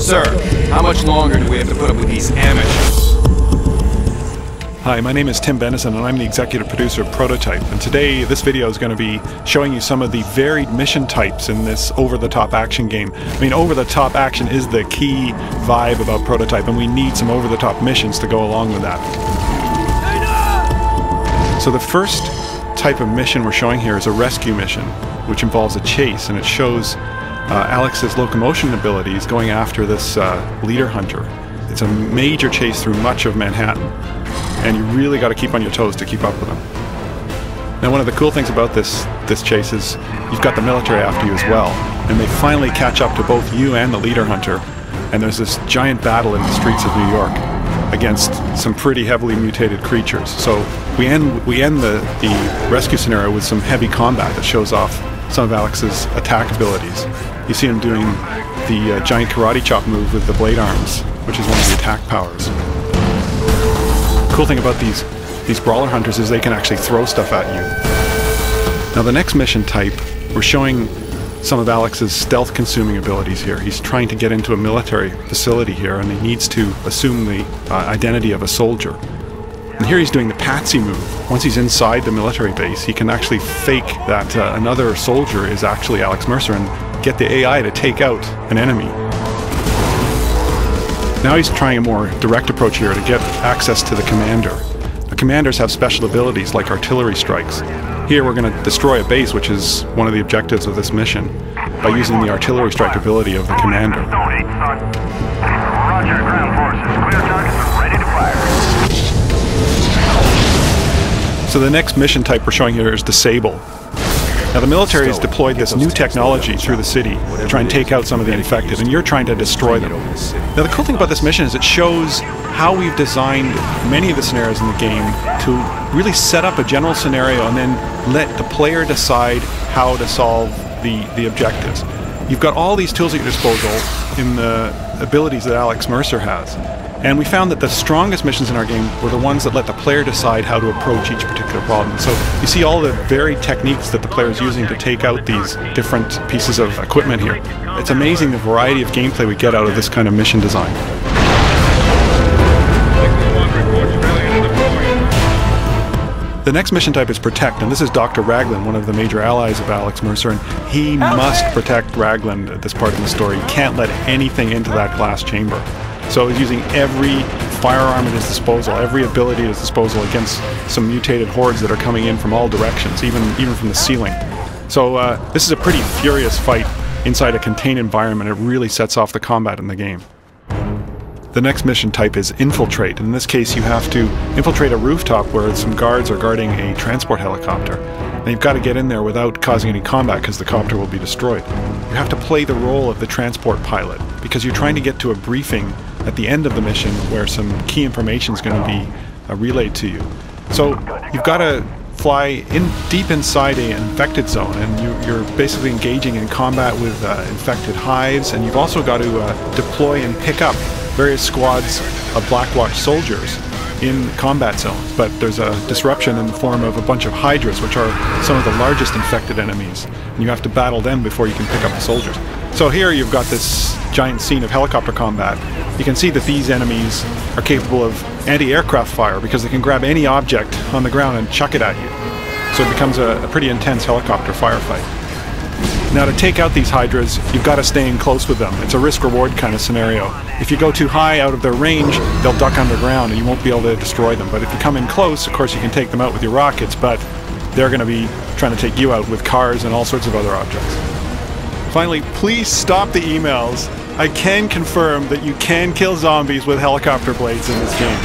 Sir, how much longer do we have to put up with these amateurs? Hi, my name is Tim Bennison and I'm the executive producer of Prototype, and today this video is going to be showing you some of the varied mission types in this over-the-top action game. I mean, over-the-top action is the key vibe about Prototype, and we need some over-the-top missions to go along with that. So the first type of mission we're showing here is a rescue mission, which involves a chase, and it shows Alex's locomotion abilities going after this leader hunter. It's a major chase through much of Manhattan, and you really got to keep on your toes to keep up with him. Now, one of the cool things about this chase is you've got the military after you as well, and they finally catch up to both you and the leader hunter, and there's this giant battle in the streets of New York against some pretty heavily mutated creatures. So we end the rescue scenario with some heavy combat that shows off some of Alex's attack abilities. You see him doing the giant karate chop move with the blade arms, which is one of the attack powers. The cool thing about these brawler hunters is they can actually throw stuff at you. Now, the next mission type, we're showing some of Alex's stealth consuming abilities here. He's trying to get into a military facility here, and he needs to assume the identity of a soldier. And here he's doing the patsy move. Once he's inside the military base, he can actually fake that another soldier is actually Alex Mercer and get the AI to take out an enemy. Now he's trying a more direct approach here to get access to the commander. The commanders have special abilities like artillery strikes. Here we're going to destroy a base, which is one of the objectives of this mission, by using the artillery strike ability of the commander. Roger, ground forces. Clear targets and ready to fire. So the next mission type we're showing here is disable. Now, the military has deployed this new technology through the city to try and take out some of the infected, and you're trying to destroy them. Now, the cool thing about this mission is it shows how we've designed many of the scenarios in the game to really set up a general scenario and then let the player decide how to solve the objectives. You've got all these tools at your disposal in the abilities that Alex Mercer has. And we found that the strongest missions in our game were the ones that let the player decide how to approach each particular problem. So you see all the varied techniques that the player is using to take out these different pieces of equipment here. It's amazing the variety of gameplay we get out of this kind of mission design. The next mission type is Protect, and this is Dr. Raglan, one of the major allies of Alex Mercer, and he must protect Raglan at this part of the story. He can't let anything into that glass chamber. So he's using every firearm at his disposal, every ability at his disposal against some mutated hordes that are coming in from all directions, even from the ceiling. So this is a pretty furious fight inside a contained environment. It really sets off the combat in the game. The next mission type is Infiltrate. In this case, you have to infiltrate a rooftop where some guards are guarding a transport helicopter. And you've got to get in there without causing any combat because the copter will be destroyed. You have to play the role of the transport pilot because you're trying to get to a briefing at the end of the mission where some key information is going to be relayed to you. So you've got to fly deep inside an infected zone, and you're basically engaging in combat with infected hives, and you've also got to deploy and pick up various squads of Blackwatch soldiers in combat zones. But there's a disruption in the form of a bunch of Hydras, which are some of the largest infected enemies, and you have to battle them before you can pick up the soldiers. So here you've got this giant scene of helicopter combat. You can see that these enemies are capable of anti-aircraft fire because they can grab any object on the ground and chuck it at you. So it becomes a pretty intense helicopter firefight. Now, to take out these Hydras, you've got to stay in close with them. It's a risk-reward kind of scenario. If you go too high out of their range, they'll duck underground and you won't be able to destroy them. But if you come in close, of course you can take them out with your rockets, but they're going to be trying to take you out with cars and all sorts of other objects. Finally, please stop the emails. I can confirm that you can kill zombies with helicopter blades in this game.